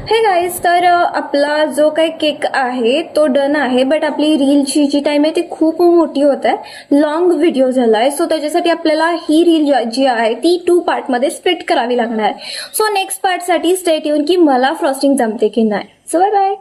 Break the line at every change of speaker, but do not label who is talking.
हे guys, तर आपला जो काही केक आहे तो डन आहे, बट आपली रीलची जी टाइम आहे ती खूप मोठी होत आहे, लॉंग व्हिडिओ झाला आहे. सो त्याच्यासाठी आपल्याला ही रील जी आहे ती 2 पार्टमध्ये स्प्लिट करावी लागणार आहे. सो नेक्स्ट पार्टसाठी स्टे ट्यून की मला फ्रॉस्टिंग जमते की नाही. सो बाय बाय.